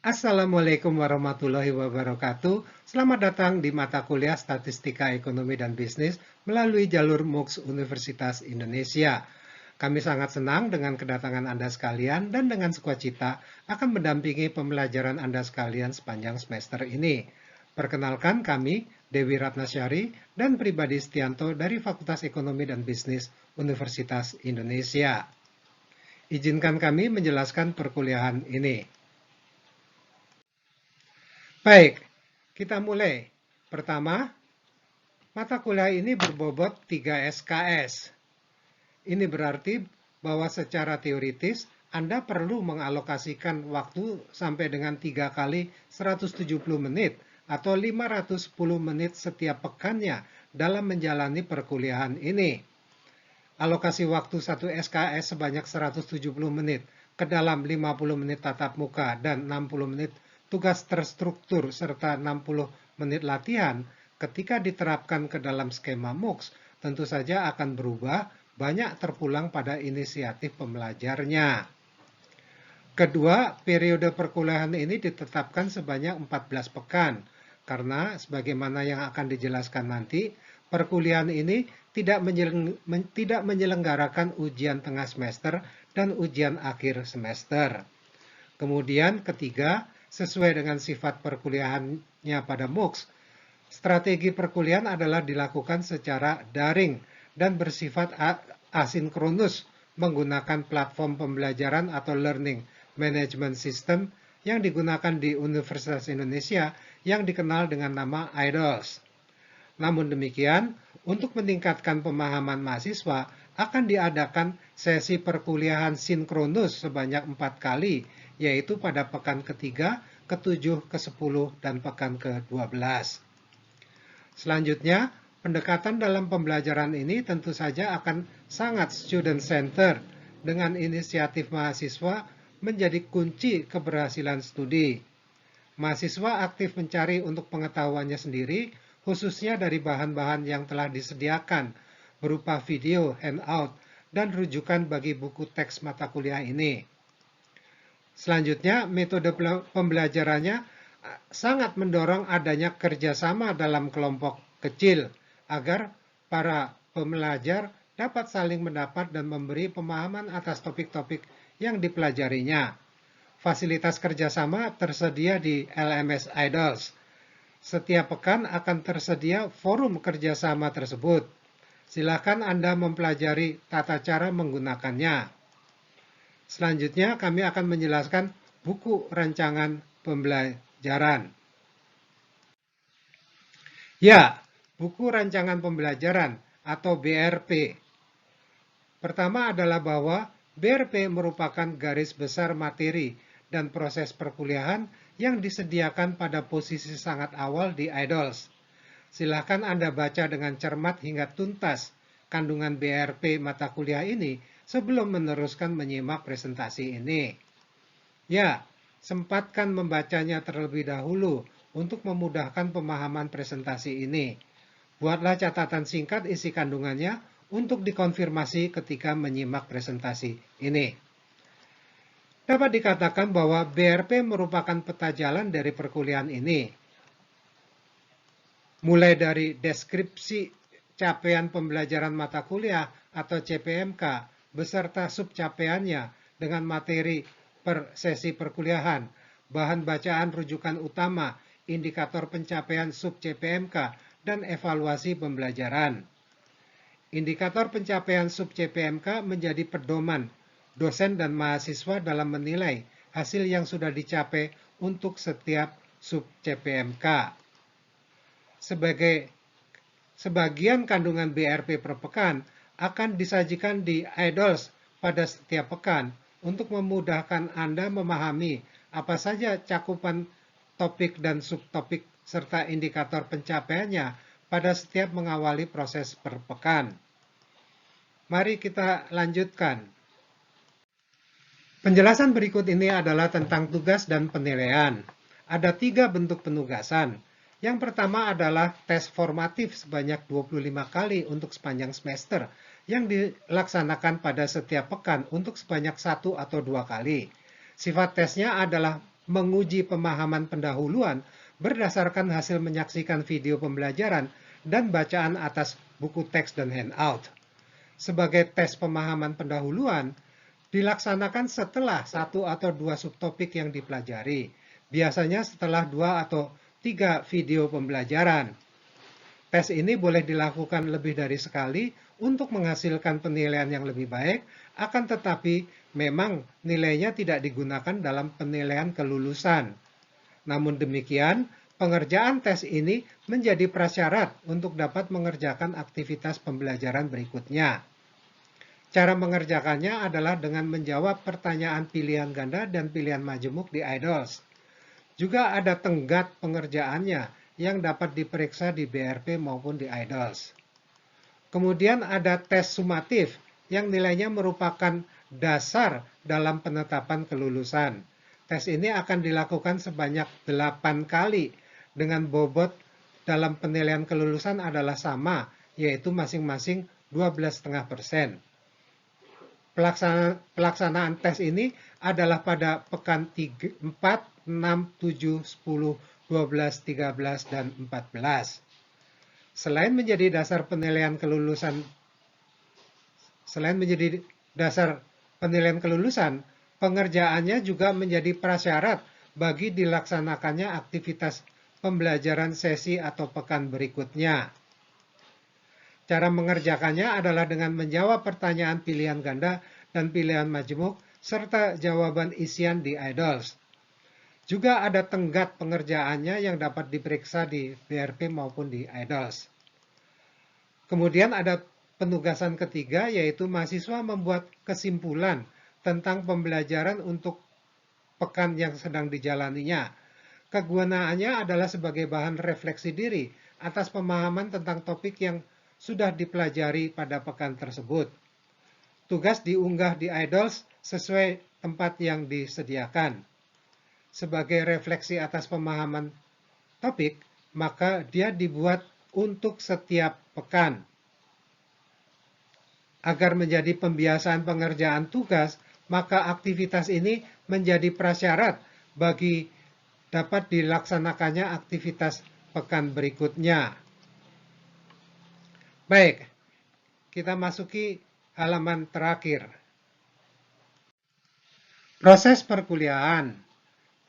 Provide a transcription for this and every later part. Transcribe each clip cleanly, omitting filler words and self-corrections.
Assalamualaikum warahmatullahi wabarakatuh. Selamat datang di mata kuliah Statistika Ekonomi dan Bisnis melalui jalur MUKS Universitas Indonesia. Kami sangat senang dengan kedatangan Anda sekalian dan dengan sukacita akan mendampingi pembelajaran Anda sekalian sepanjang semester ini. Perkenalkan kami, Dewi Ratnasyari dan Pribadi Setianto dari Fakultas Ekonomi dan Bisnis Universitas Indonesia. Izinkan kami menjelaskan perkuliahan ini. Baik, kita mulai. Pertama, mata kuliah ini berbobot 3 SKS. Ini berarti bahwa secara teoritis Anda perlu mengalokasikan waktu sampai dengan 3 kali 170 menit atau 510 menit setiap pekannya dalam menjalani perkuliahan ini. Alokasi waktu 1 SKS sebanyak 170 menit ke dalam 50 menit tatap muka dan 60 menit tugas terstruktur serta 60 menit latihan ketika diterapkan ke dalam skema MUKS tentu saja akan berubah banyak terpulang pada inisiatif pembelajarnya. Kedua, periode perkuliahan ini ditetapkan sebanyak 14 pekan karena sebagaimana yang akan dijelaskan nanti, perkuliahan ini tidak menyelenggarakan ujian tengah semester dan ujian akhir semester. Kemudian ketiga, sesuai dengan sifat perkuliahannya pada MUKS, strategi perkuliahan adalah dilakukan secara daring dan bersifat asinkronus menggunakan platform pembelajaran atau learning management system yang digunakan di Universitas Indonesia yang dikenal dengan nama IDOS. Namun demikian, untuk meningkatkan pemahaman mahasiswa, akan diadakan sesi perkuliahan sinkronus sebanyak 4 kali, yaitu pada pekan ketiga, ke-7, ke-10, dan pekan ke-12. Selanjutnya, pendekatan dalam pembelajaran ini tentu saja akan sangat student-centered dengan inisiatif mahasiswa menjadi kunci keberhasilan studi. Mahasiswa aktif mencari untuk pengetahuannya sendiri, khususnya dari bahan-bahan yang telah disediakan, berupa video, handout, dan rujukan bagi buku teks mata kuliah ini. Selanjutnya, metode pembelajarannya sangat mendorong adanya kerjasama dalam kelompok kecil, agar para pembelajar dapat saling mendapat dan memberi pemahaman atas topik-topik yang dipelajarinya. Fasilitas kerjasama tersedia di LMS IDOS. Setiap pekan akan tersedia forum kerjasama tersebut. Silakan Anda mempelajari tata cara menggunakannya. Selanjutnya kami akan menjelaskan buku rancangan pembelajaran. Ya, buku rancangan pembelajaran atau BRP. Pertama adalah bahwa BRP merupakan garis besar materi dan proses perkuliahan yang disediakan pada posisi sangat awal di IDOS. Silahkan Anda baca dengan cermat hingga tuntas kandungan BRP mata kuliah ini sebelum meneruskan menyimak presentasi ini. Ya, sempatkan membacanya terlebih dahulu untuk memudahkan pemahaman presentasi ini. Buatlah catatan singkat isi kandungannya untuk dikonfirmasi ketika menyimak presentasi ini. Dapat dikatakan bahwa BRP merupakan peta jalan dari perkuliahan ini. Mulai dari deskripsi capaian pembelajaran mata kuliah atau CPMK beserta subcapaiannya dengan materi per sesi perkuliahan, bahan bacaan rujukan utama, indikator pencapaian sub-CPMK, dan evaluasi pembelajaran. Indikator pencapaian sub-CPMK menjadi pedoman dosen dan mahasiswa dalam menilai hasil yang sudah dicapai untuk setiap sub-CPMK. Sebagian kandungan BRP per pekan akan disajikan di IDOS pada setiap pekan untuk memudahkan Anda memahami apa saja cakupan topik dan subtopik serta indikator pencapaiannya pada setiap mengawali proses per pekan. Mari kita lanjutkan. Penjelasan berikut ini adalah tentang tugas dan penilaian. Ada 3 bentuk penugasan. Yang pertama adalah tes formatif sebanyak 25 kali untuk sepanjang semester yang dilaksanakan pada setiap pekan untuk sebanyak 1 atau 2 kali. Sifat tesnya adalah menguji pemahaman pendahuluan berdasarkan hasil menyaksikan video pembelajaran dan bacaan atas buku teks dan handout. Sebagai tes pemahaman pendahuluan, dilaksanakan setelah 1 atau 2 subtopik yang dipelajari, biasanya setelah 2 atau 3 video pembelajaran. Tes ini boleh dilakukan lebih dari sekali untuk menghasilkan penilaian yang lebih baik, akan tetapi memang nilainya tidak digunakan dalam penilaian kelulusan. Namun demikian, pengerjaan tes ini menjadi prasyarat untuk dapat mengerjakan aktivitas pembelajaran berikutnya. Cara mengerjakannya adalah dengan menjawab pertanyaan pilihan ganda dan pilihan majemuk di IDOLS. Juga ada tenggat pengerjaannya yang dapat diperiksa di BRP maupun di IDOLS. Kemudian ada tes sumatif yang nilainya merupakan dasar dalam penetapan kelulusan. Tes ini akan dilakukan sebanyak 8 kali dengan bobot dalam penilaian kelulusan adalah sama, yaitu masing-masing 12,5%. Pelaksanaan tes ini adalah pada pekan 4, 6, 7, 10, 12, 13, dan 14. Selain menjadi dasar penilaian kelulusan, pengerjaannya juga menjadi prasyarat bagi dilaksanakannya aktivitas pembelajaran sesi atau pekan berikutnya. Cara mengerjakannya adalah dengan menjawab pertanyaan pilihan ganda dan pilihan majemuk serta jawaban isian di IDOLS. Juga ada tenggat pengerjaannya yang dapat diperiksa di BRP maupun di IDOLS. Kemudian ada penugasan ketiga, yaitu mahasiswa membuat kesimpulan tentang pembelajaran untuk pekan yang sedang dijalaninya. Kegunaannya adalah sebagai bahan refleksi diri atas pemahaman tentang topik yang sudah dipelajari pada pekan tersebut. Tugas diunggah di IDOLS sesuai tempat yang disediakan. Sebagai refleksi atas pemahaman topik, maka dia dibuat untuk setiap pekan. Agar menjadi pembiasaan pengerjaan tugas, maka aktivitas ini menjadi prasyarat bagi dapat dilaksanakannya aktivitas pekan berikutnya. Baik, kita masuki halaman terakhir. Proses perkuliahan.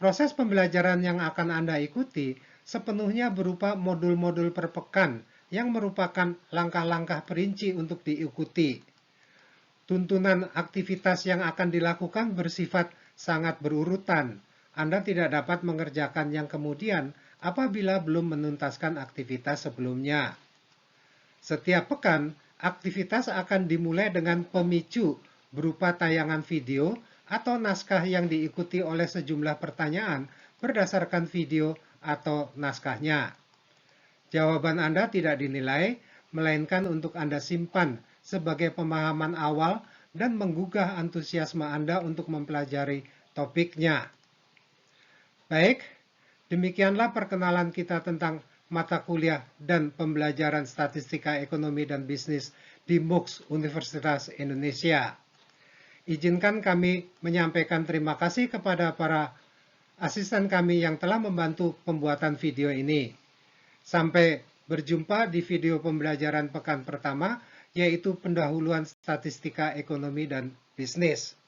Proses pembelajaran yang akan Anda ikuti sepenuhnya berupa modul-modul per pekan yang merupakan langkah-langkah perinci untuk diikuti. Tuntunan aktivitas yang akan dilakukan bersifat sangat berurutan. Anda tidak dapat mengerjakan yang kemudian apabila belum menuntaskan aktivitas sebelumnya. Setiap pekan, aktivitas akan dimulai dengan pemicu berupa tayangan video atau naskah yang diikuti oleh sejumlah pertanyaan berdasarkan video atau naskahnya. Jawaban Anda tidak dinilai, melainkan untuk Anda simpan sebagai pemahaman awal dan menggugah antusiasme Anda untuk mempelajari topiknya. Baik, demikianlah perkenalan kita tentang mata kuliah dan pembelajaran statistika ekonomi dan bisnis di MUKS Universitas Indonesia. Izinkan kami menyampaikan terima kasih kepada para asisten kami yang telah membantu pembuatan video ini. Sampai berjumpa di video pembelajaran pekan pertama, yaitu pendahuluan statistika ekonomi dan bisnis.